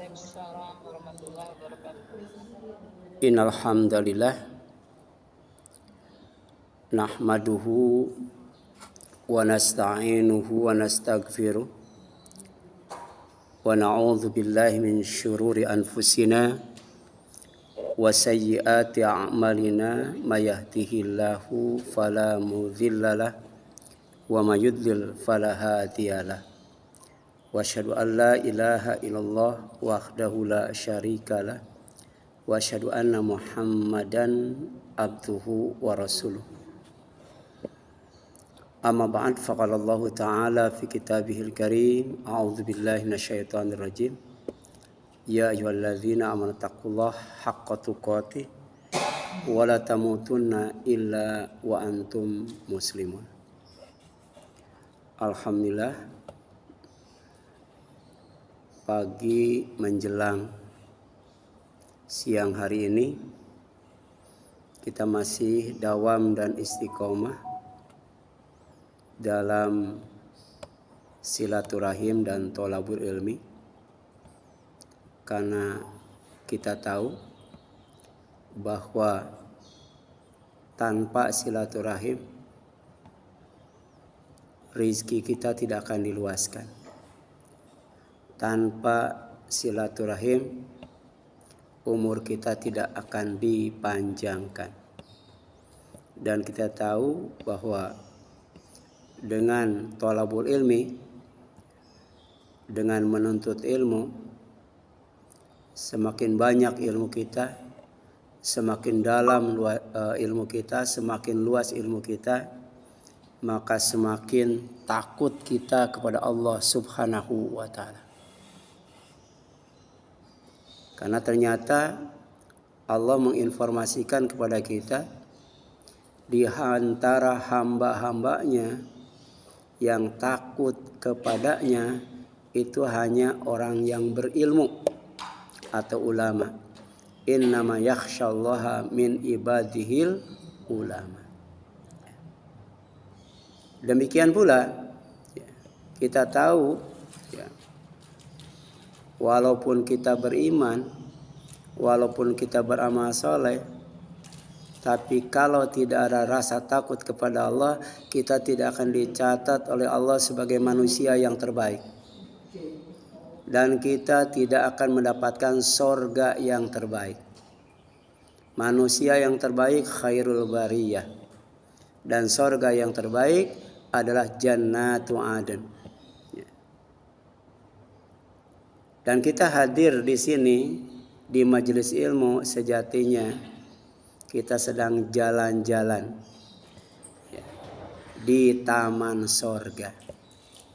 Waalaikumsalam warahmatullahi wabarakatuh. Innal hamdalillah nahmaduhu wa nasta'inuhu wa nastaghfiruh wa na'udzu billahi min syururi anfusina wa sayyiati a'malina may yahdihillahu fala mudhillalah wa may yudlil fala hadiyalah wa asyhadu an la ilaha illallah wahdahu la syarikalah wa asyhadu anna Muhammadan abduhu wa rasuluh. Amma ba'd, faqala Allah Ta'ala fi kitabihil karim, a'udzu billahi minasyaitonir rajim. Ya ayyuhalladzina amanu taqullaha haqqa tuqatih wa la tamutunna illa wa antum muslimun. Alhamdulillah, pagi menjelang siang hari ini kita masih dawam dan istiqomah dalam silaturahim dan thalabul ilmi, karena kita tahu bahwa tanpa silaturahim rizki kita tidak akan diluaskan. Tanpa silaturahim umur kita tidak akan dipanjangkan. Dan kita tahu bahwa dengan thalabul ilmi, dengan menuntut ilmu, semakin banyak ilmu kita, semakin dalam ilmu kita, semakin luas ilmu kita, maka semakin takut kita kepada Allah Subhanahu wa Ta'ala. Karena ternyata Allah menginformasikan kepada kita di antara hamba-hambanya yang takut kepadanya itu hanya orang yang berilmu atau ulama. Innama yakhsyallaha min ibadihil ulama. Demikian pula kita tahu, walaupun kita beriman, walaupun kita beramal soleh, tapi kalau tidak ada rasa takut kepada Allah, kita tidak akan dicatat oleh Allah sebagai manusia yang terbaik. Dan kita tidak akan mendapatkan sorga yang terbaik. Manusia yang terbaik khairul bariyah. Dan sorga yang terbaik adalah jannatu aden. Dan kita hadir di sini di majelis ilmu, sejatinya kita sedang jalan-jalan di taman sorga.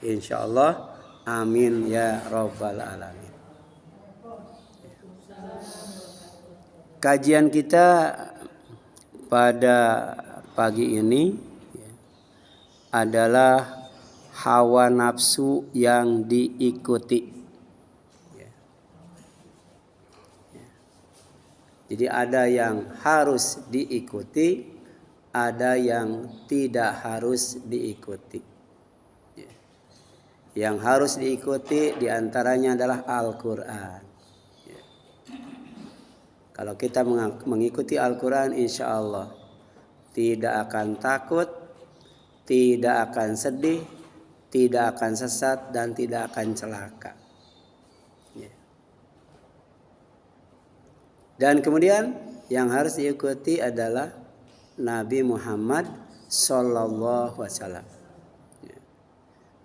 Insya Allah, amin ya rabbal alamin. Kajian kita pada pagi ini adalah hawa nafsu yang diikuti. Jadi ada yang harus diikuti, ada yang tidak harus diikuti. Yang harus diikuti diantaranya adalah Al-Quran. Kalau kita mengikuti Al-Quran, insya Allah tidak akan takut, tidak akan sedih, tidak akan sesat, dan tidak akan celaka. Dan kemudian yang harus diikuti adalah Nabi Muhammad sallallahu alaihi wasallam.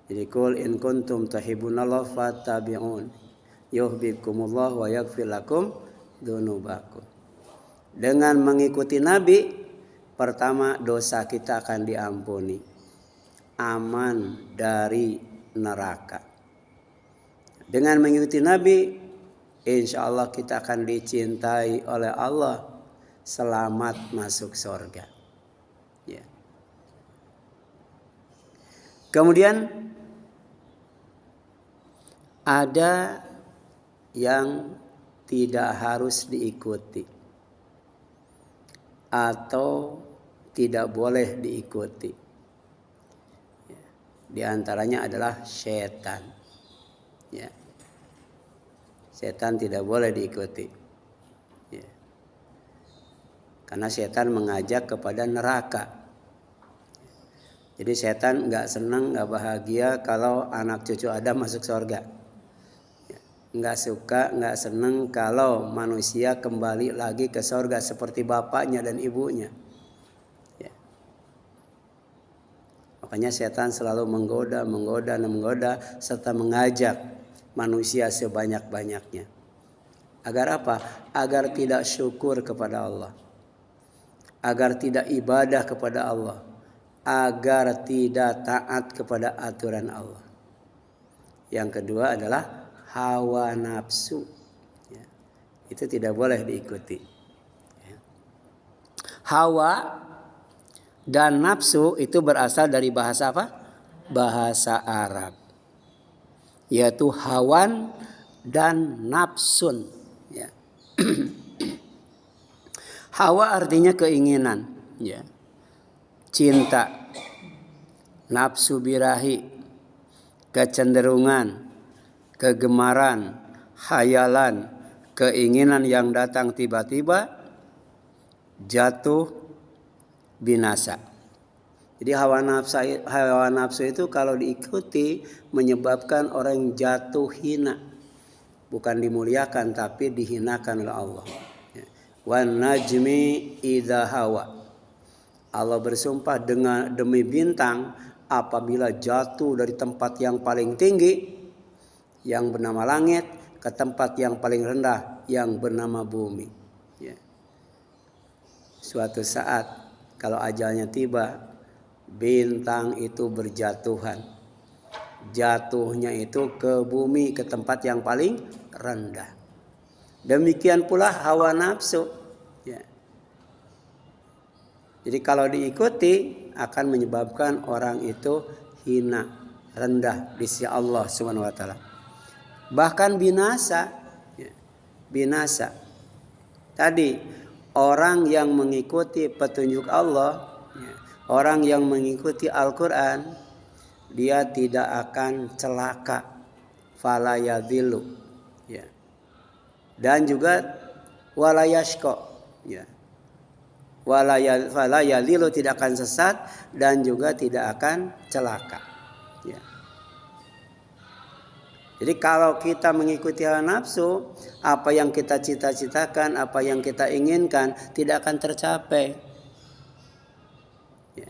Jadi qul in kuntum tuhibbunallah fattabi'un yuhibbukumullah wa yaghfir lakum dzunubakum. Dengan mengikuti Nabi, pertama dosa kita akan diampuni, aman dari neraka. Dengan mengikuti Nabi, insya Allah kita akan dicintai oleh Allah, selamat masuk surga. Ya. Kemudian ada yang tidak harus diikuti atau tidak boleh diikuti. Di antaranya adalah setan. Ya. Setan tidak boleh diikuti. Ya. Karena setan mengajak kepada neraka. Jadi setan nggak senang, nggak bahagia kalau anak cucu Adam masuk surga. Nggak suka, nggak senang kalau manusia kembali lagi ke surga seperti bapaknya dan ibunya. Ya. Makanya setan selalu menggoda serta mengajak manusia sebanyak-banyaknya. Agar apa? Agar tidak syukur kepada Allah. Agar tidak ibadah kepada Allah. Agar tidak taat kepada aturan Allah. Yang kedua adalah hawa nafsu. Ya. Itu tidak boleh diikuti. Ya. Hawa dan nafsu itu berasal dari bahasa apa? Bahasa Arab. Yaitu hawan dan nafsun. Ya. Hawa artinya keinginan. Ya. Cinta. Nafsu birahi, kecenderungan, kegemaran, khayalan, keinginan yang datang tiba-tiba, jatuh, binasa. Jadi hawa nafsu itu kalau diikuti menyebabkan orang jatuh hina. Bukan dimuliakan tapi dihinakan oleh Allah. Wan najmi idza hawa. Allah bersumpah demi bintang apabila jatuh dari tempat yang paling tinggi yang bernama langit ke tempat yang paling rendah yang bernama bumi. Ya. Suatu saat kalau ajalnya tiba, bintang itu berjatuhan. Jatuhnya itu ke bumi, ke tempat yang paling rendah. Demikian pula hawa nafsu. Ya. Jadi kalau diikuti akan menyebabkan orang itu hina, rendah di sisi Allah Subhanahu wa taala. Bahkan binasa. Ya. Binasa. Tadi orang yang mengikuti petunjuk Allah, ya, orang yang mengikuti Al-Qur'an, dia tidak akan celaka, fala yadhillu. Ya. Dan juga wala yashqa. Ya. Wala yadhillu, tidak akan sesat dan juga tidak akan celaka. Ya. Jadi kalau kita mengikuti hawa nafsu, apa yang kita cita-citakan, apa yang kita inginkan tidak akan tercapai. Ya.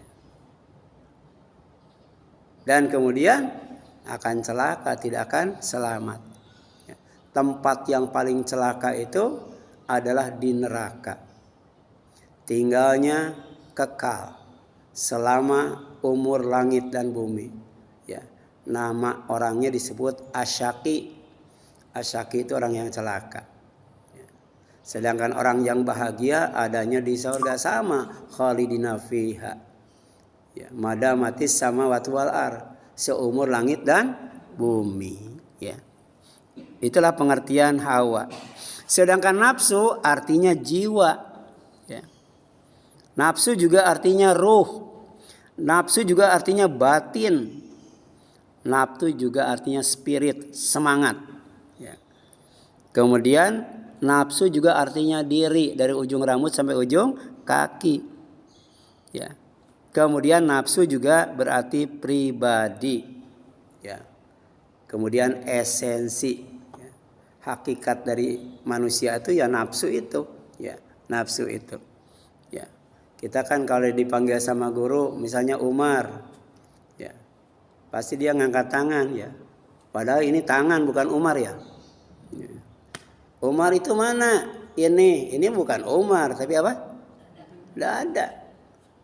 Dan kemudian akan celaka, tidak akan selamat. Ya. Tempat yang paling celaka itu adalah di neraka. Tinggalnya kekal selama umur langit dan bumi. Ya. Nama orangnya disebut asyaki. Asyaki itu orang yang celaka. Ya. Sedangkan orang yang bahagia adanya di surga sama, khalidina fiha. Ya, madamatis samawati wal ar, seumur langit dan bumi. Ya. Itulah pengertian hawa. Sedangkan nafsu artinya jiwa. Ya. Nafsu juga artinya ruh. Nafsu juga artinya batin. Nafsu juga artinya spirit, semangat. Ya. Kemudian nafsu juga artinya diri, dari ujung rambut sampai ujung kaki. Ya. Kemudian nafsu juga berarti pribadi. Ya. Kemudian esensi. Ya. Hakikat dari manusia itu ya nafsu itu. Ya. Nafsu itu. Ya. Kita kan kalau dipanggil sama guru, misalnya Umar, ya, pasti dia ngangkat tangan, ya. Padahal ini tangan bukan Umar, ya. Ya. Umar itu mana? Ini bukan Umar, tapi apa? Tidak ada.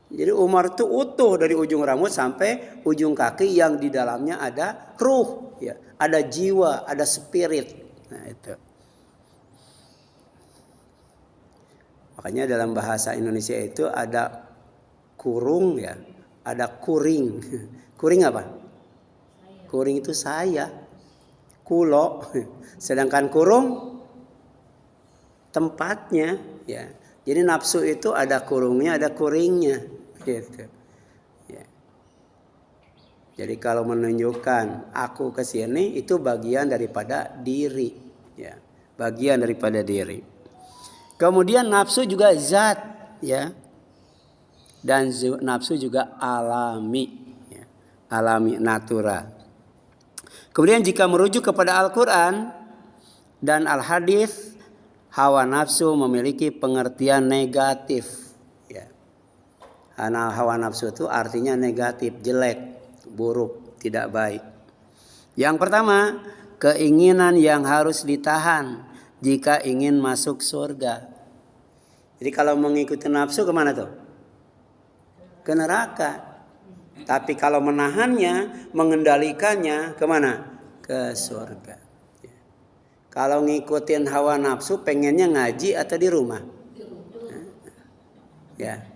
Jadi Umar itu utuh dari ujung rambut sampai ujung kaki yang di dalamnya ada ruh, ya, ada jiwa, ada spirit. Nah itu. Makanya dalam bahasa Indonesia itu ada kurung, ya, ada kuring. Kuring apa? Kuring itu saya, kulo. Sedangkan kurung tempatnya, ya. Jadi nafsu itu ada kurungnya, ada kuringnya, gitu. Ya. Jadi kalau menunjukkan aku ke sini itu bagian daripada diri, ya. bagian daripada diri. Kemudian nafsu juga zat, ya. Dan nafsu juga alami, ya. Alami, natural. Kemudian jika merujuk kepada Al-Quran dan Al-Hadis, hawa nafsu memiliki pengertian negatif. Ya. Karena hawa nafsu itu artinya negatif, jelek, buruk, tidak baik. Yang pertama, keinginan yang harus ditahan jika ingin masuk surga. Jadi kalau mengikuti nafsu kemana tuh? Ke neraka. Tapi kalau menahannya, mengendalikannya kemana? Ke surga. Kalau ngikutin hawa nafsu, pengennya ngaji atau di rumah? Ya.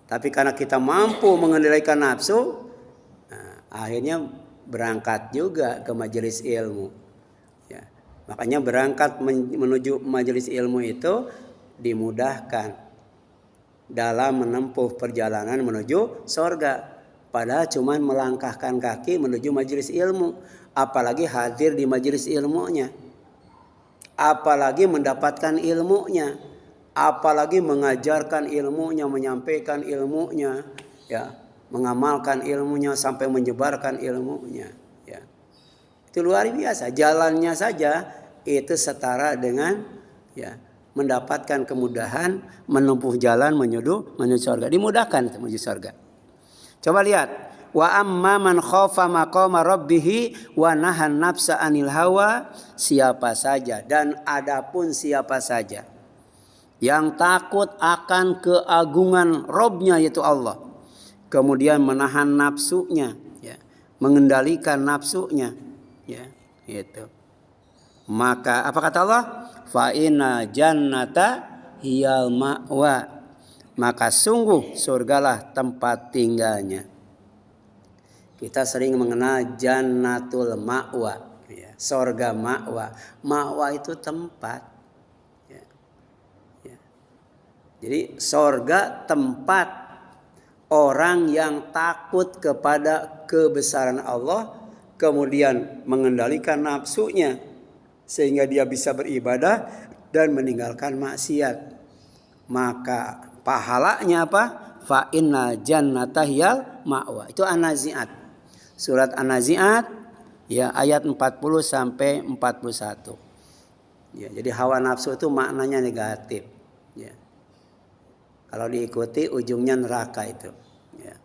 Tapi karena kita mampu mengendalikan nafsu, akhirnya berangkat juga ke majelis ilmu. Ya. Makanya berangkat menuju majelis ilmu itu dimudahkan dalam menempuh perjalanan menuju surga. Padahal cuma melangkahkan kaki menuju majelis ilmu. Apalagi hadir di majelis ilmunya. Apalagi mendapatkan ilmunya. Apalagi mengajarkan ilmunya, menyampaikan ilmunya. Ya, mengamalkan ilmunya sampai menyebarkan ilmunya. Ya. Itu luar biasa. Jalannya saja itu setara dengan ya, mendapatkan kemudahan menempuh jalan menuju surga. Dimudahkan menuju surga. Coba lihat, wa amma man khafa maqama rabbih wa nahan nafsa anil hawa, siapa saja dan adapun siapa saja yang takut akan keagungan Rabb-nya yaitu Allah, kemudian menahan nafsunya, ya, mengendalikan nafsunya, ya, itu. Maka apa kata Allah? Fa inna jannata hiyal ma'wa. Maka sungguh surgalah tempat tinggalnya. Kita sering mengenal jannatul ma'wa, ya, surga ma'wa. Ma'wa itu tempat. Ya. Ya. Jadi surga tempat orang yang takut kepada kebesaran Allah, kemudian mengendalikan nafsunya sehingga dia bisa beribadah dan meninggalkan maksiat. Maka pahalanya apa? Fa inna jannata hiyal ma'wa. Itu An-Nazi'at. Surat An-Nazi'at ya ayat 40 sampai 41. Ya, jadi hawa nafsu itu maknanya negatif. Ya. Kalau diikuti ujungnya neraka itu. Ya.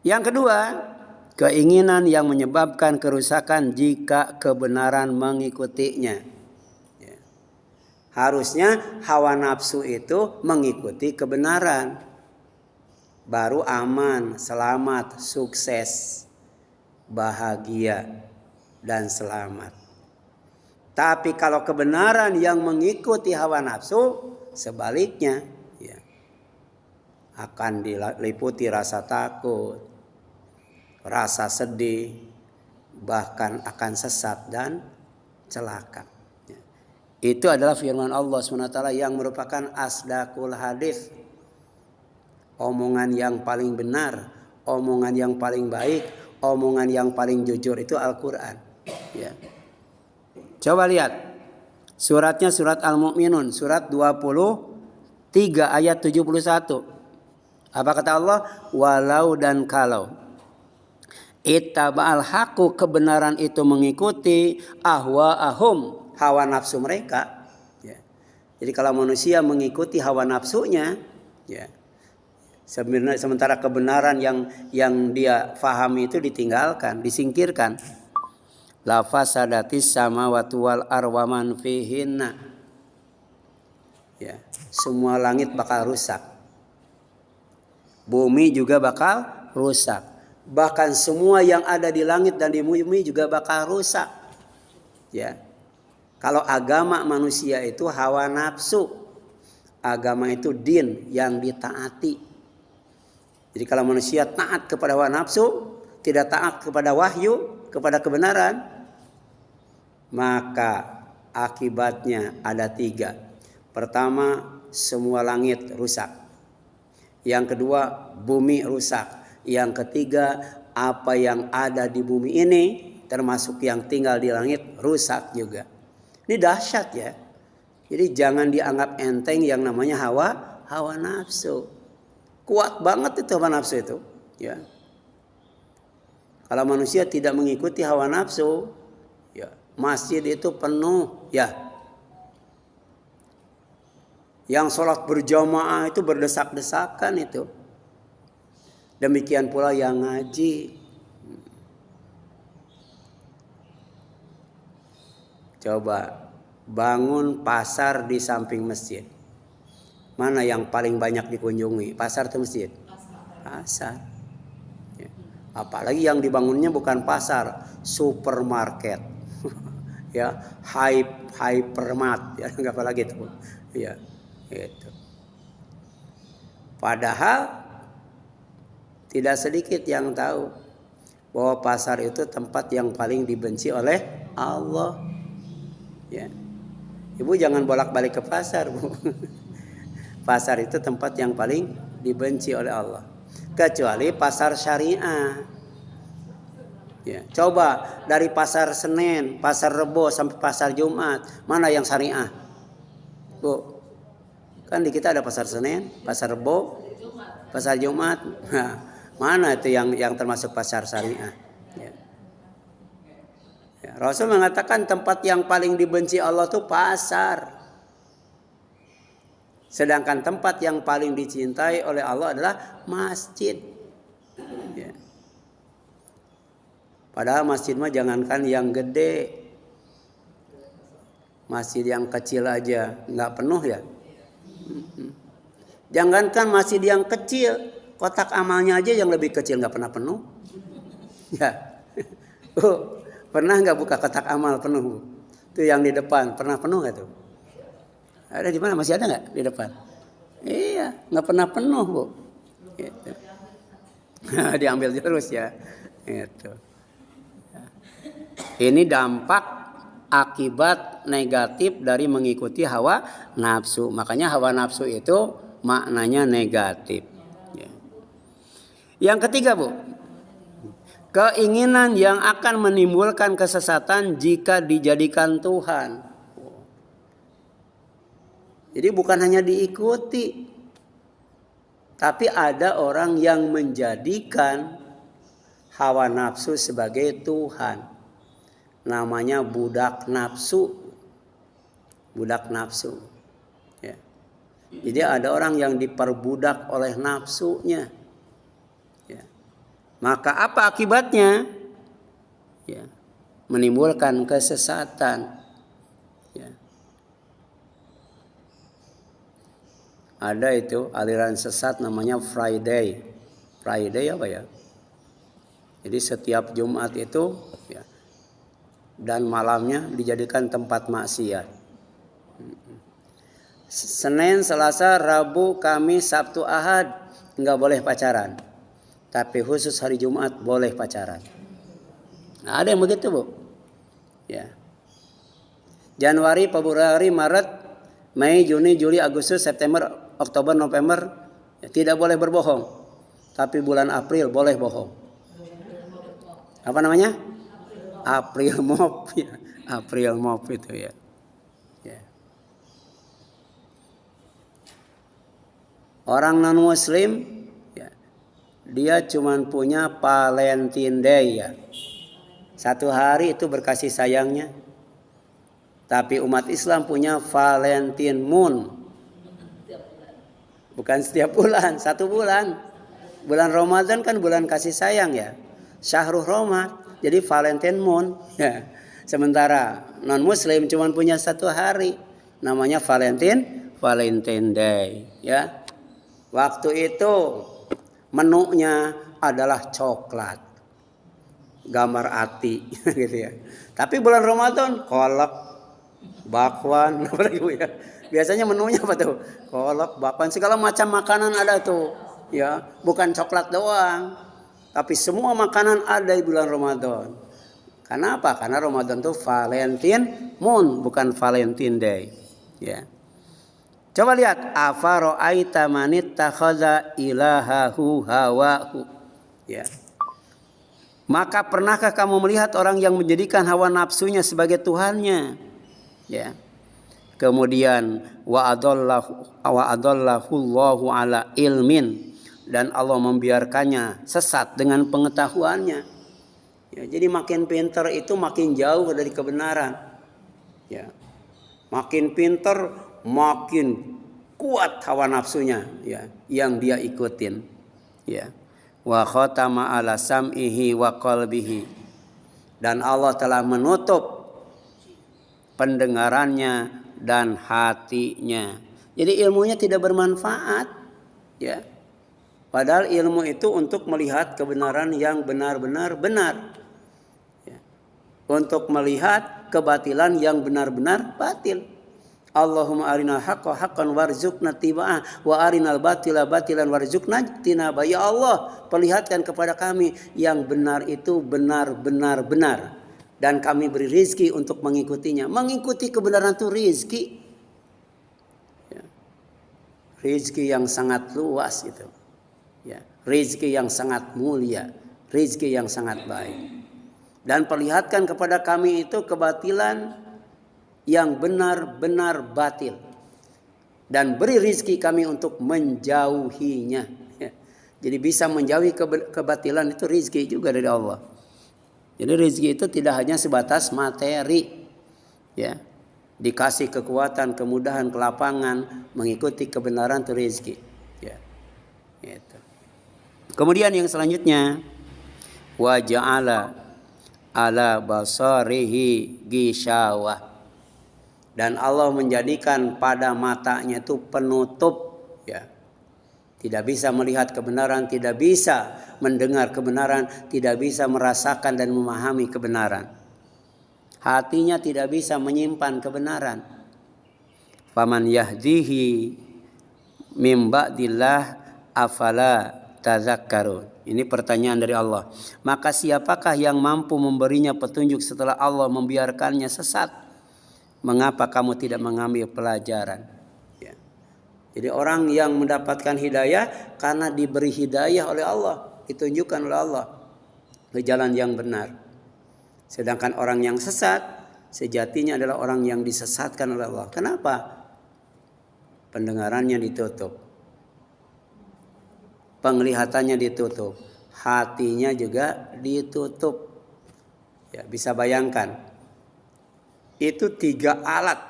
Yang kedua, keinginan yang menyebabkan kerusakan jika kebenaran mengikutinya. Harusnya hawa nafsu itu mengikuti kebenaran. Baru aman, selamat, sukses, bahagia, dan selamat. Tapi kalau kebenaran yang mengikuti hawa nafsu, sebaliknya, ya, akan diliputi rasa takut, rasa sedih, bahkan akan sesat dan celaka. Itu adalah firman Allah SWT yang merupakan asdaqul hadis. Omongan yang paling benar, omongan yang paling baik, omongan yang paling jujur itu Al-Quran. Ya. Coba lihat. Suratnya surat Al-Mu'minun. Surat 23 ayat 71. Apa kata Allah? Walau dan kalau. Ittaba'al haqqu, kebenaran itu mengikuti ahwa'ahum, hawa nafsu mereka. Ya. Jadi kalau manusia mengikuti hawa nafsunya, ya, sementara kebenaran yang dia fahami itu ditinggalkan, disingkirkan. La fasadatis samawati wal arwa man fihinna. Ya, semua langit bakal rusak. Bumi juga bakal rusak. Bahkan semua yang ada di langit dan di bumi juga bakal rusak. Ya. Kalau agama manusia itu hawa nafsu. Agama itu din yang ditaati. Jadi kalau manusia taat kepada hawa nafsu, tidak taat kepada wahyu, kepada kebenaran, maka akibatnya ada 3. Pertama, semua langit rusak. Yang kedua, bumi rusak. Yang ketiga, apa yang ada di bumi ini, termasuk yang tinggal di langit, rusak juga. Ini dahsyat ya. Jadi jangan dianggap enteng yang namanya hawa nafsu. Kuat banget itu hawa nafsu itu, ya. Kalau manusia tidak mengikuti hawa nafsu, ya, masjid itu penuh, ya. Yang sholat berjamaah itu berdesak-desakan itu. Demikian pula yang ngaji. Coba bangun pasar di samping masjid. Mana yang paling banyak dikunjungi? Pasar atau masjid? Pasar. Ya. Apalagi yang dibangunnya bukan pasar, supermarket. Ya, hypermart, ya, enggak apa lagi itu. Ya, itu. Padahal tidak sedikit yang tahu bahwa pasar itu tempat yang paling dibenci oleh Allah. Ya. Ibu jangan bolak-balik ke pasar, Bu. Pasar itu tempat yang paling dibenci oleh Allah. Kecuali pasar syariah. Ya. Coba dari pasar Senin, pasar Rebo sampai pasar Jumat, mana yang syariah? Bu. Kan di kita ada pasar Senin, pasar Rebo, pasar Jumat. Nah, mana itu yang termasuk pasar syariah? Ya. Ya, Rasul mengatakan tempat yang paling dibenci Allah itu pasar. Sedangkan tempat yang paling dicintai oleh Allah adalah masjid. Ya. Padahal masjid mah jangankan yang gede, masjid yang kecil aja nggak penuh ya. Jangankan masjid yang kecil, kotak amalnya aja yang lebih kecil nggak pernah penuh. Ya. Pernah nggak buka kotak amal penuh? Itu yang di depan pernah penuh nggak tuh? Ada di mana? Masih ada nggak di depan? Iya, nggak pernah penuh, Bu. Gitu. Diambil terus ya. Gitu. Ini dampak akibat negatif dari mengikuti hawa nafsu. Makanya hawa nafsu itu maknanya negatif. Ya. Yang ketiga, Bu. Keinginan yang akan menimbulkan kesesatan jika dijadikan Tuhan. Jadi bukan hanya diikuti, tapi ada orang yang menjadikan hawa nafsu sebagai Tuhan. Namanya budak nafsu. Budak nafsu. Ya. Jadi ada orang yang diperbudak oleh nafsunya. Maka apa akibatnya? Ya, menimbulkan kesesatan. Ya. Ada itu aliran sesat namanya Friday. Friday apa ya? Jadi setiap Jumat itu ya, dan malamnya dijadikan tempat maksiat. Senin, Selasa, Rabu, Kamis, Sabtu, Ahad nggak boleh pacaran. Tapi khusus hari Jumat boleh pacaran. Nah, ada yang begitu, Bu. Ya. Januari, Februari, Maret, Mei, Juni, Juli, Agustus, September, Oktober, November ya, tidak boleh berbohong. Tapi bulan April boleh bohong. Apa namanya? April mop. Ya. April mop itu ya. Ya. Orang non-Muslim dia cuma punya Valentine Day ya. Satu hari itu berkasih sayangnya. Tapi umat Islam punya Valentine Moon. Bukan setiap bulan, satu bulan. Bulan Ramadan kan bulan kasih sayang ya. Syahrul Ramadan. Jadi Valentine Moon ya. Sementara non Muslim cuma punya satu hari. Namanya Valentine Day ya. Waktu itu menunya adalah coklat, gambar hati, gitu ya. Tapi bulan Ramadan kolak, bakwan, apa lagi Bu ya? Biasanya menunya apa tuh? Kolak, bakwan, segala macam makanan ada tuh, ya. Bukan coklat doang, tapi semua makanan ada di bulan Ramadan. Kenapa? Karena Ramadan tuh Valentine Moon, bukan Valentine Day, ya. Coba lihat, afara'aita man ittakhadha ilahahu hawahu. Ya. Maka pernahkah kamu melihat orang yang menjadikan hawa nafsunya sebagai tuhannya? Ya. Kemudian wa adallahu Allahu ala ilmin, dan Allah membiarkannya sesat dengan pengetahuannya. Ya, jadi makin pintar itu makin jauh dari kebenaran. Ya. Makin pintar makin kuat hawa nafsunya, ya, yang dia ikutin. Ya. Wa khatama ala sam'ihi wa qalbihi, dan Allah telah menutup pendengarannya dan hatinya. Jadi ilmunya tidak bermanfaat, ya. Padahal ilmu itu untuk melihat kebenaran yang benar-benar benar, ya. Untuk melihat kebatilan yang benar-benar batil. Allahumma arinal haqqa haqqan warzuqna tiba'ah wa arinal batila batilan warzuqna tinaba. Ya Allah, perlihatkan kepada kami yang benar itu benar-benar benar, dan kami beri rizki untuk mengikutinya. Mengikuti kebenaran itu rizki, ya. Rizki yang sangat luas itu, ya. Rizki yang sangat mulia, rizki yang sangat baik. Dan perlihatkan kepada kami itu kebatilan yang benar-benar batil, dan beri rizki kami untuk menjauhinya, ya. Jadi bisa menjauhi kebatilan itu rizki juga dari Allah. Jadi rizki itu tidak hanya sebatas materi, ya. Dikasih kekuatan, kemudahan, kelapangan mengikuti kebenaran itu rizki, ya. Gitu. Kemudian yang selanjutnya, wa ja'ala ala basarihi ghishawah, dan Allah menjadikan pada matanya itu penutup, ya. Tidak bisa melihat kebenaran, tidak bisa mendengar kebenaran, tidak bisa merasakan dan memahami kebenaran. Hatinya tidak bisa menyimpan kebenaran. Faman yahdihi mim ba'dillah afala tazakkarun. Ini pertanyaan dari Allah. Maka siapakah yang mampu memberinya petunjuk setelah Allah membiarkannya sesat? Mengapa kamu tidak mengambil pelajaran? Ya. Jadi orang yang mendapatkan hidayah karena diberi hidayah oleh Allah, ditunjukkan oleh Allah ke jalan yang benar. Sedangkan orang yang sesat sejatinya adalah orang yang disesatkan oleh Allah. Kenapa? Pendengarannya ditutup, penglihatannya ditutup, hatinya juga ditutup. Ya, bisa bayangkan. Itu 3 alat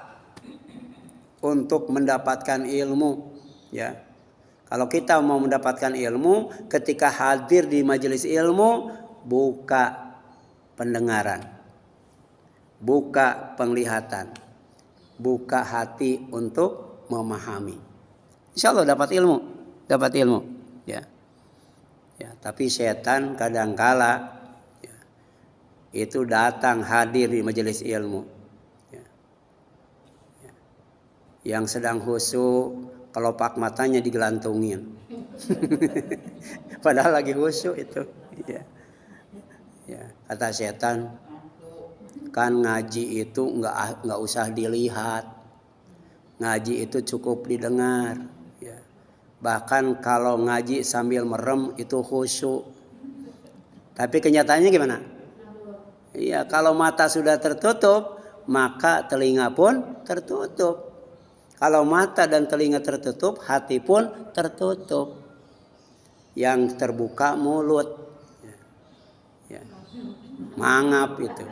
untuk mendapatkan ilmu, ya. Kalau kita mau mendapatkan ilmu, ketika hadir di majelis ilmu, buka pendengaran, buka penglihatan, buka hati untuk memahami. Insya Allah dapat ilmu, ya. Ya, tapi setan kadangkala, ya, itu datang hadir di majelis ilmu. Yang sedang khusyuk, kelopak matanya digelantungin. Padahal lagi khusyuk itu. Ya. Ya, kata setan, kan ngaji itu nggak usah dilihat, ngaji itu cukup didengar. Ya. Bahkan kalau ngaji sambil merem itu khusyuk. Tapi kenyataannya gimana? Iya, kalau mata sudah tertutup, maka telinga pun tertutup. Kalau mata dan telinga tertutup, hati pun tertutup. Yang terbuka mulut, ya. Mangap itu.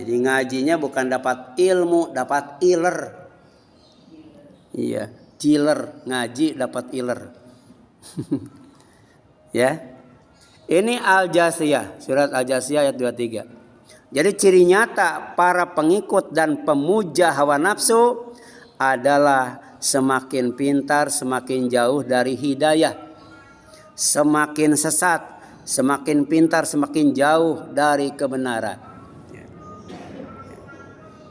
Jadi ngajinya bukan dapat ilmu, dapat iler. Iya, ciler, ngaji dapat iler. Ya. Ini Al-Jasiyah, surat Al-Jasiyah ayat 23. Jadi ciri nyata para pengikut dan pemuja hawa nafsu adalah semakin pintar, semakin jauh dari hidayah. Semakin sesat, semakin pintar, semakin jauh dari kebenaran.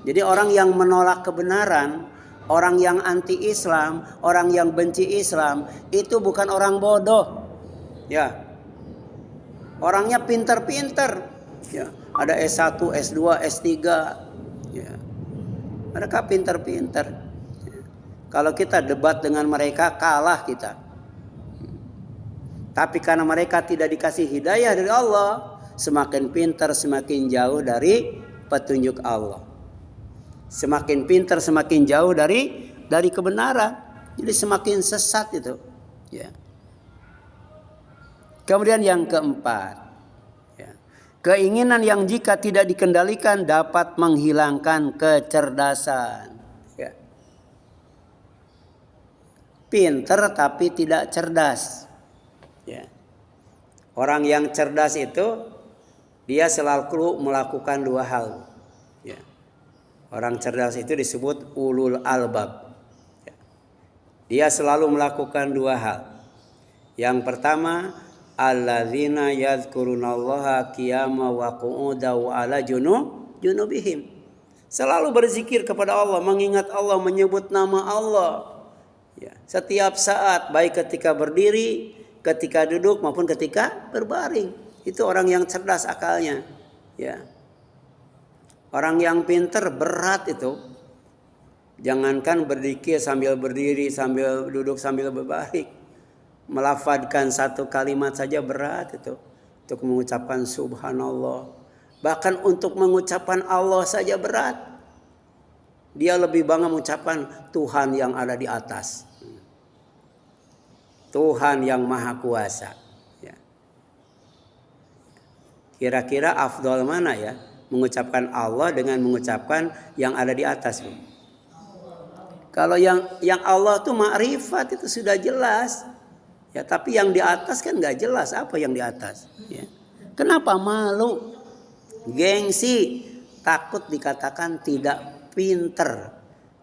Jadi orang yang menolak kebenaran, orang yang anti-Islam, orang yang benci Islam, itu bukan orang bodoh. Ya. Orangnya pintar-pintar. Ya. Ada S1, S2, S3. Ya. Mereka pintar-pintar. Kalau kita debat dengan mereka, kalah kita. Tapi karena mereka tidak dikasih hidayah dari Allah, semakin pintar, semakin jauh dari petunjuk Allah. Semakin pintar semakin jauh dari kebenaran. Jadi semakin sesat itu. Ya. Kemudian yang keempat, ya, keinginan yang jika tidak dikendalikan dapat menghilangkan kecerdasan. Ya. Pintar tapi tidak cerdas. Ya. Orang yang cerdas itu dia selalu melakukan dua hal. Ya. Orang cerdas itu disebut ulul albab. Ya. Dia selalu melakukan dua hal. Yang pertama, alladzina yadhkurunallaha qiyaman wa qu'udan wa ala junubihim. Selalu berzikir kepada Allah, mengingat Allah, menyebut nama Allah. Ya, setiap saat, baik ketika berdiri, ketika duduk maupun ketika berbaring. Itu orang yang cerdas akalnya. Ya. Orang yang pintar berat itu. Jangankan berzikir sambil berdiri, sambil duduk, sambil berbaring. Melafadkan satu kalimat saja berat itu. Untuk mengucapkan subhanallah. Bahkan untuk mengucapkan Allah saja berat. Dia lebih bangga mengucapkan Tuhan yang ada di atas. Tuhan yang maha kuasa. Ya. Kira-kira afdol mana ya? Mengucapkan Allah dengan mengucapkan yang ada di atas. Kalau yang Allah itu makrifat itu sudah jelas. Ya, tapi yang di atas kan nggak jelas apa yang di atas. Ya. Kenapa malu? Gengsi, takut dikatakan tidak pinter.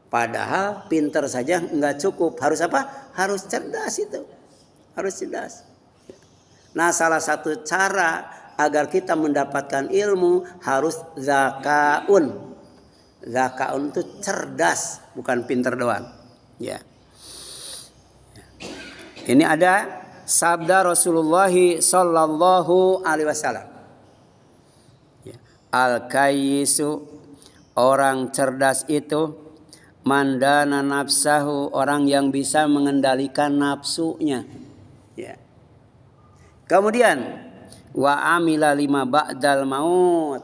Padahal pinter saja nggak cukup. Harus apa? Harus cerdas itu. Harus cerdas. Nah, salah satu cara agar kita mendapatkan ilmu harus zakaun. Zakaun itu cerdas, bukan pinter doang. Ya. Ini ada sabda Rasulullah sallallahu alaihi wasallam. Al-kayyisu, orang cerdas itu, mandana nafsahu, orang yang bisa mengendalikan nafsunya. Ya. Kemudian wa amila lima ba'dal maut,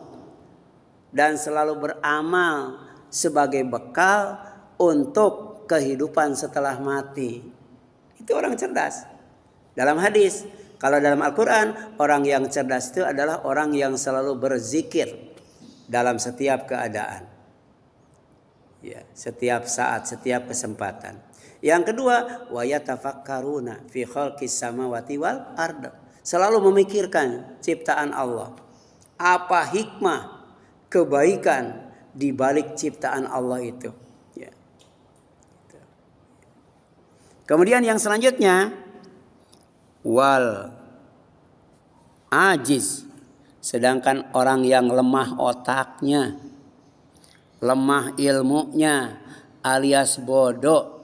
dan selalu beramal sebagai bekal untuk kehidupan setelah mati. Itu orang cerdas. Dalam hadis, kalau dalam Al-Quran, orang yang cerdas itu adalah orang yang selalu berzikir dalam setiap keadaan. Ya, setiap saat, setiap kesempatan. Yang kedua, wa yatafakkaruna fi khalqis samawati wal ard. Selalu memikirkan ciptaan Allah. Apa hikmah, kebaikan di balik ciptaan Allah itu. Ya. Kemudian yang selanjutnya, wal ajiz, sedangkan orang yang lemah otaknya, lemah ilmunya, alias bodoh,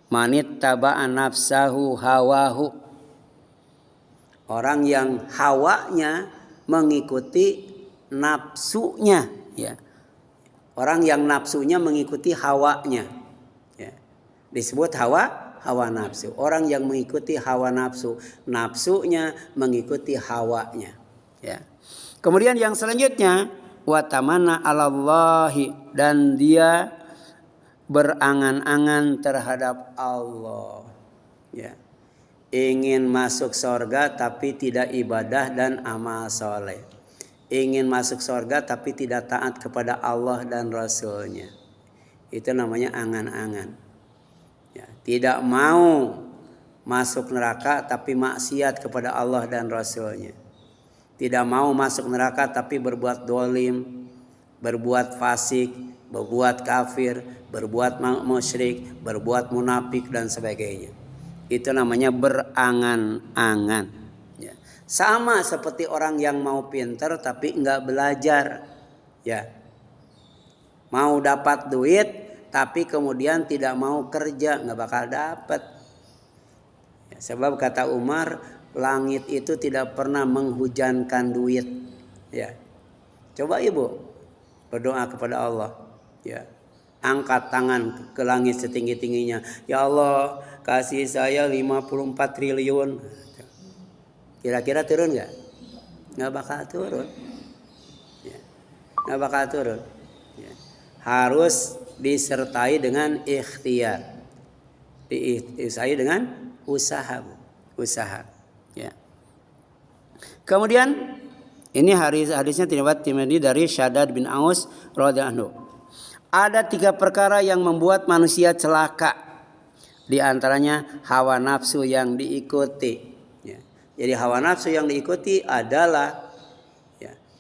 manit taba'an nafsahu hawahu, orang yang hawanya mengikuti nafsunya, ya. Orang yang nafsunya mengikuti hawanya, ya. Disebut hawa nafsu. Orang yang mengikuti hawa nafsu, nafsunya mengikuti hawanya. Ya. Kemudian yang selanjutnya, watamana 'alallahi, dan dia berangan-angan terhadap Allah. Ya. Ingin masuk surga tapi tidak ibadah dan amal soleh. Ingin masuk surga tapi tidak taat kepada Allah dan Rasulnya. Itu namanya angan-angan. Ya, tidak mau masuk neraka tapi maksiat kepada Allah dan Rasulnya. Tidak mau masuk neraka tapi berbuat dolim, berbuat fasik, berbuat kafir, berbuat musyrik, berbuat munafik dan sebagainya. Itu namanya berangan-angan. Ya. Sama seperti orang yang mau pintar tapi enggak belajar. Ya. Mau dapat duit tapi kemudian tidak mau kerja, nggak bakal dapat. Ya, sebab kata Umar, langit itu tidak pernah menghujankan duit. Ya, coba ibu berdoa kepada Allah. Ya, angkat tangan ke langit setinggi tingginya. Ya Allah, kasih saya 54 triliun. Kira-kira turun nggak? Nggak bakal turun. Ya, nggak bakal turun. Ya. harus disertai dengan ikhtiar, disertai dengan usaha, ya. Kemudian ini hadisnya riwayat Tirmidzi dari Syaddad bin Aus radhiyallahu anhu. Ada 3 perkara yang membuat manusia celaka. Di antaranya hawa nafsu yang diikuti. Ya. Jadi hawa nafsu yang diikuti adalah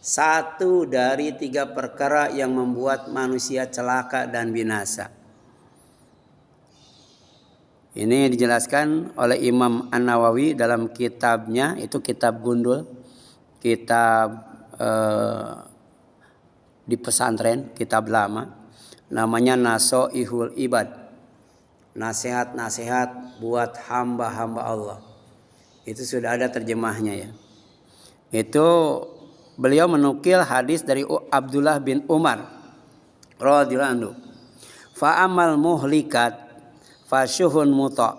satu dari 3 perkara yang membuat manusia celaka dan binasa. Ini dijelaskan oleh Imam An-Nawawi dalam kitabnya, itu kitab gundul, kitab di pesantren, kitab lama, namanya Nasoihul Ibad, nasihat-nasihat buat hamba-hamba Allah. Itu sudah ada terjemahnya ya. Itu beliau menukil hadis dari Abdullah bin Umar radhiyallahu anhu. Fa amal muhlikat fasyuhun muta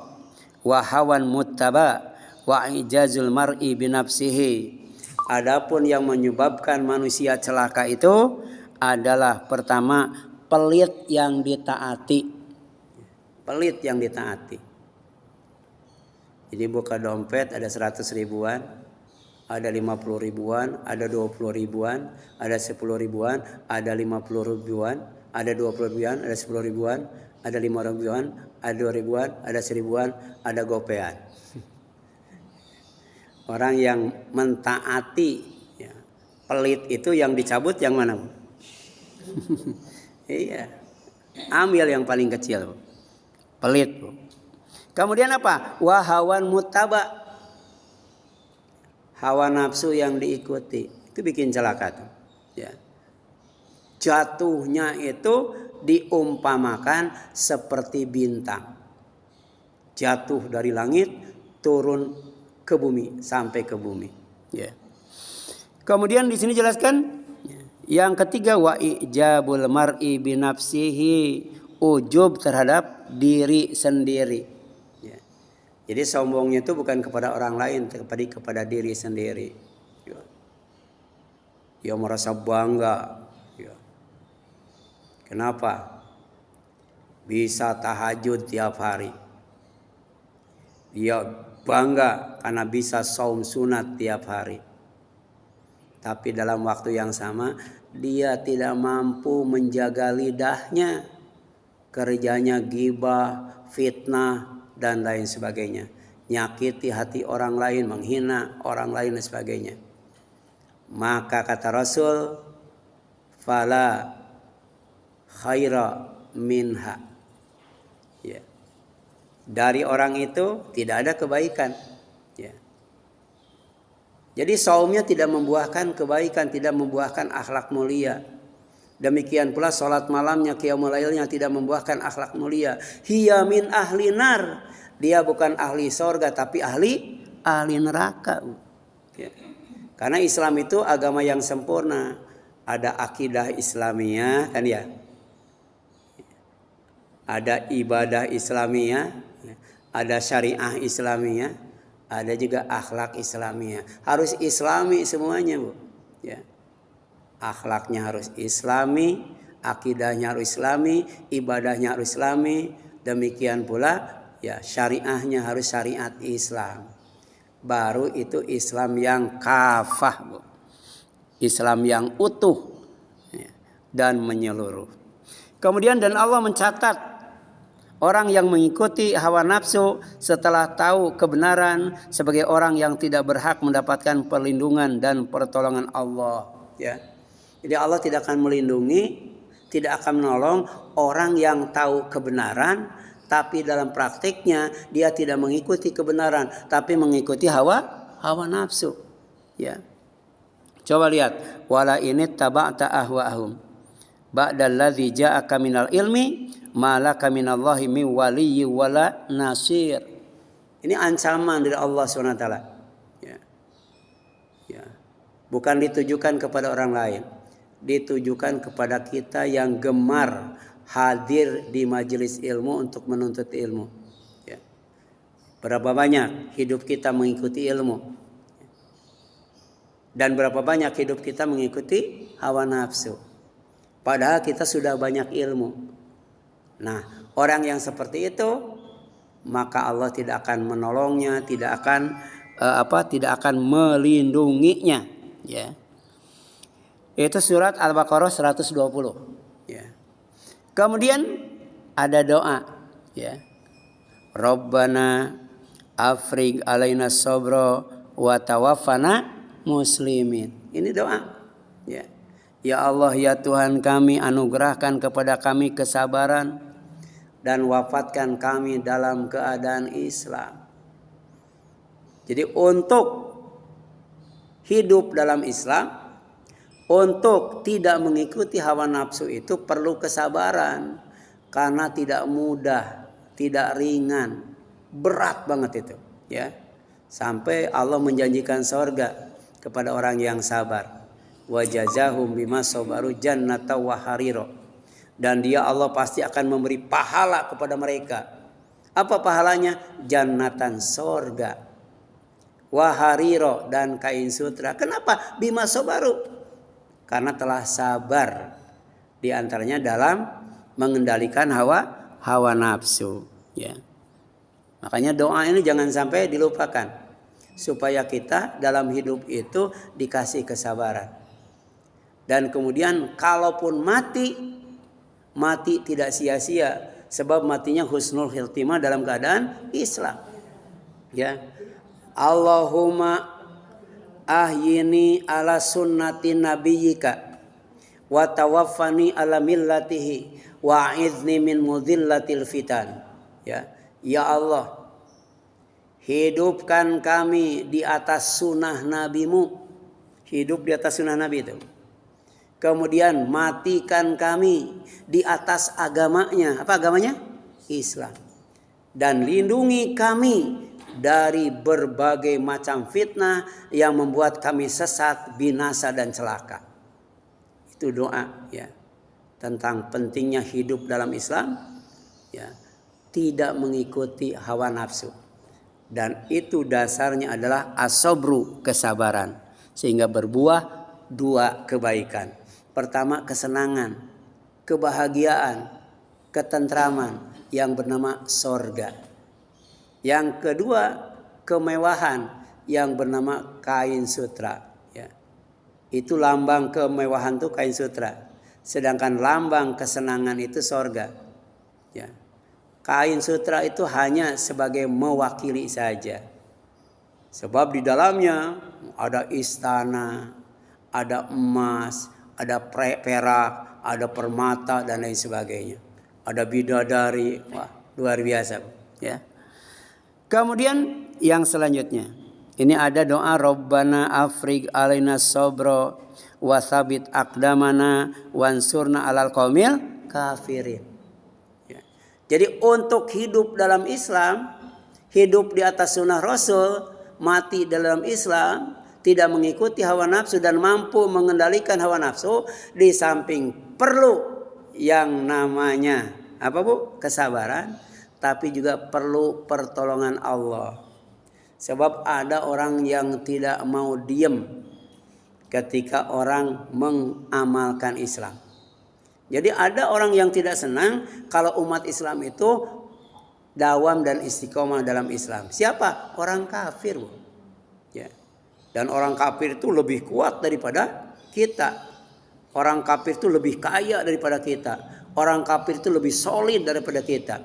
wa hawan muttaba wa ijazul mar'i binafsihi. Adapun yang menyebabkan manusia celaka itu adalah pertama pelit yang ditaati. Pelit yang ditaati. Jadi buka dompet ada 100 ribuan, ada 50 ribuan, ada 20 ribuan, ada 10 ribuan, ada 50 ribuan, ada 20 ribuan, ada 10 ribuan, ada 5 ribuan, ada 2 ribuan, ada 1 ribuan, ada gopean. Orang yang mentaati ya, pelit itu yang dicabut yang mana? Iya, ambil yang paling kecil, pelit. Kemudian apa? Wahawan mutaba, hawa nafsu yang diikuti, itu bikin celaka tuh. Ya. Jatuhnya itu diumpamakan seperti bintang, jatuh dari langit turun ke bumi sampai ke bumi. Ya. Kemudian di sini jelaskan yang ketiga wa ijabul mar'i binafsihi, ujub terhadap diri sendiri. Ya. Jadi sombongnya itu bukan kepada orang lain, tapi kepada diri sendiri. Ya. Dia merasa bangga. Ya. Kenapa? Bisa tahajud tiap hari. Dia bangga karena bisa saum sunat tiap hari. Tapi dalam waktu yang sama dia tidak mampu menjaga lidahnya. Kerjanya gibah, fitnah dan lain sebagainya. Nyakiti hati orang lain, menghina orang lain dan sebagainya. Maka kata Rasul, fala khaira minha. Ya. Dari orang itu tidak ada kebaikan. Ya. Jadi saumnya tidak membuahkan kebaikan, tidak membuahkan akhlak mulia. Demikian pula salat malamnya, qiyamul lailnya tidak membuahkan akhlak mulia. Hiya min ahli nar. Dia bukan ahli sorga tapi ahli neraka. Ya. Karena Islam itu agama yang sempurna. Ada akidah Islamiyah kan ya. Ada ibadah Islamiyah, ada syariah Islamiyah, ada juga akhlak Islamiyah. Harus Islami semuanya, Bu. Ya. Akhlaknya harus Islami, akidahnya harus Islami, ibadahnya harus Islami. Demikian pula ya syariahnya harus syariat Islam. Baru itu Islam yang kafah, Bu. Islam yang utuh ya, dan menyeluruh. Kemudian dan Allah mencatat orang yang mengikuti hawa nafsu setelah tahu kebenaran sebagai orang yang tidak berhak mendapatkan perlindungan dan pertolongan Allah. Ya. Jadi Allah tidak akan melindungi, tidak akan menolong orang yang tahu kebenaran, tapi dalam praktiknya dia tidak mengikuti kebenaran, tapi mengikuti hawa nafsu. Ya. Coba lihat, wala ini taba'ta ahwa'ahum ba'dallazi ja'aka minal ilmi malaka minallahi min waliyyi wala nasir. Ini ancaman dari Allah SWT. Ya. Ya. Bukan ditujukan kepada orang lain, ditujukan kepada kita yang gemar hadir di majelis ilmu untuk menuntut ilmu. Ya. Berapa banyak hidup kita mengikuti ilmu, dan berapa banyak hidup kita mengikuti hawa nafsu. Padahal kita sudah banyak ilmu. Nah, orang yang seperti itu maka Allah tidak akan menolongnya, tidak akan melindunginya, ya. Itu surat Al-Baqarah 120, ya. Kemudian ada doa, ya. Rabbana afrigh alaina sabra wa tawaffana muslimin. Ini doa, ya. Ya Allah, ya Tuhan kami, anugerahkan kepada kami kesabaran dan wafatkan kami dalam keadaan Islam. Jadi untuk hidup dalam Islam, untuk tidak mengikuti hawa nafsu itu perlu kesabaran. Karena tidak mudah, tidak ringan, berat banget itu, ya. Sampai Allah menjanjikan surga kepada orang yang sabar. Wa jazahum bima sabaru jannatan wa harira. Dan dia Allah pasti akan memberi pahala kepada mereka. Apa pahalanya? Jannatan, sorga. Wahariro, dan kain sutra. Kenapa? Bima sabaru. Karena telah sabar. Di antaranya dalam mengendalikan hawa nafsu. Ya. Makanya doa ini jangan sampai dilupakan. Supaya kita dalam hidup itu dikasih kesabaran. Dan kemudian kalaupun mati tidak sia-sia, sebab matinya husnul khitimah dalam keadaan Islam, ya. Allahumma ahyini ala sunnati nabiyyika wa tawaffani ala millatihi wa a'idzni min mudhillatil fitan, ya. Ya Allah, hidupkan kami di atas sunnah nabimu. Hidup di atas sunnah nabi itu. Kemudian matikan kami di atas agamanya. Apa agamanya? Islam. Dan lindungi kami dari berbagai macam fitnah yang membuat kami sesat, binasa, dan celaka. Itu doa, ya, tentang pentingnya hidup dalam Islam, ya, tidak mengikuti hawa nafsu. Dan itu dasarnya adalah as-sabru, kesabaran, sehingga berbuah dua kebaikan. Pertama, kesenangan, kebahagiaan, ketentraman yang bernama sorga. Yang kedua, kemewahan yang bernama kain sutra. Ya. Itu lambang kemewahan tuh kain sutra. Sedangkan lambang kesenangan itu sorga. Ya. Kain sutra itu hanya sebagai mewakili saja. Sebab di dalamnya ada istana, ada emas, ada perak, ada permata, dan lain sebagainya. Ada bidadari, wah, luar biasa, ya. Kemudian yang selanjutnya, ini ada doa Rabbana afrigh alaina sabra wa tsabbit aqdamana wansurna alal qaumil kafirin. Ya. Jadi untuk hidup dalam Islam, hidup di atas sunnah Rasul, mati dalam Islam, tidak mengikuti hawa nafsu dan mampu mengendalikan hawa nafsu, di samping perlu yang namanya apa, Bu? Kesabaran, tapi juga perlu pertolongan Allah. Sebab ada orang yang tidak mau diem ketika orang mengamalkan Islam. Jadi ada orang yang tidak senang kalau umat Islam itu dawam dan istiqomah dalam Islam. Siapa? Orang kafir, Bu. Ya. Dan orang kafir itu lebih kuat daripada kita. Orang kafir itu lebih kaya daripada kita. Orang kafir itu lebih solid daripada kita.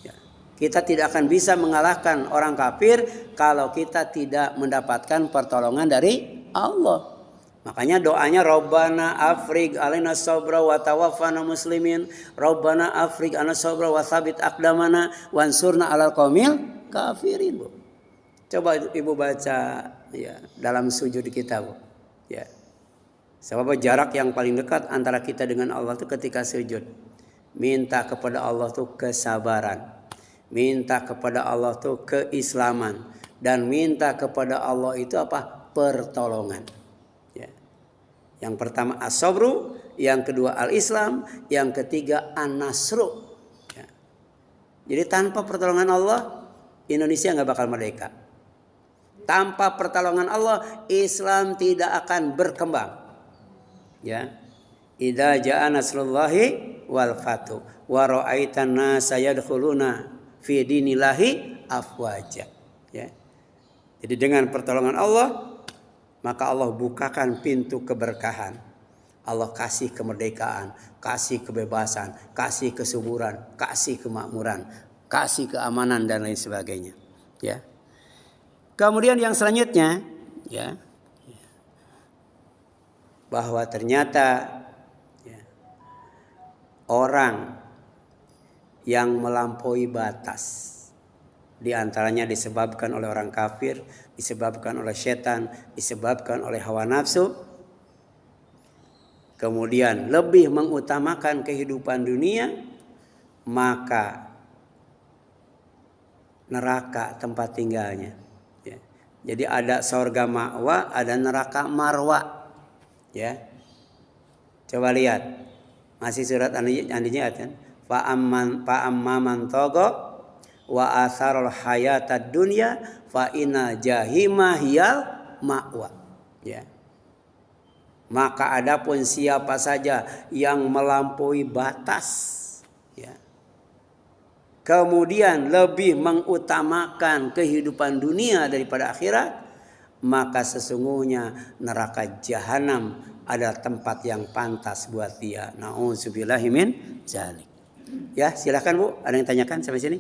Ya. Kita tidak akan bisa mengalahkan orang kafir kalau kita tidak mendapatkan pertolongan dari Allah. Makanya doanya Rabbana afrigh alaina sabra wa tawaffana muslimin. Rabbana afrigh alaina sabra wa tsabbit aqdamana wansurna alal qaumil kafirin, Bu. Coba Ibu baca, ya, dalam sujud kita, Bu. Ya. Sebab jarak yang paling dekat antara kita dengan Allah itu ketika sujud. Minta kepada Allah tuh kesabaran. Minta kepada Allah tuh keislaman. Dan minta kepada Allah itu apa? Pertolongan. Ya. Yang pertama as-sabru, yang kedua al-islam, yang ketiga an-nasru. Ya. Jadi tanpa pertolongan Allah, Indonesia nggak bakal merdeka. Tanpa pertolongan Allah, Islam tidak akan berkembang. Ya, Idza jaa nasrullahi wal fatu wa ra'aitan nasa yadkhuluna fi dinillahi afwaja. Ya. Jadi dengan pertolongan Allah maka Allah bukakan pintu keberkahan. Allah kasih kemerdekaan, kasih kebebasan, kasih kesuburan, kasih kemakmuran, kasih keamanan dan lain sebagainya. Ya. Kemudian yang selanjutnya, ya, bahwa ternyata ya, orang yang melampaui batas, di antaranya disebabkan oleh orang kafir, disebabkan oleh setan, disebabkan oleh hawa nafsu, kemudian lebih mengutamakan kehidupan dunia, maka neraka tempat tinggalnya. Ya. Jadi ada surga ma'wa, ada neraka marwa. Ya, coba lihat, masih surat An-Najiat kan? Fa amman togo wa asarul hayatad dunya fa inna jahima hiyal ma'wa. Ya. Maka adapun siapa saja yang melampaui batas, ya, kemudian lebih mengutamakan kehidupan dunia daripada akhirat, maka sesungguhnya neraka jahanam adalah tempat yang pantas buat dia. Nauzubillahi min dzalik. Ya, silakan Bu, ada yang tanyakan sampai sini?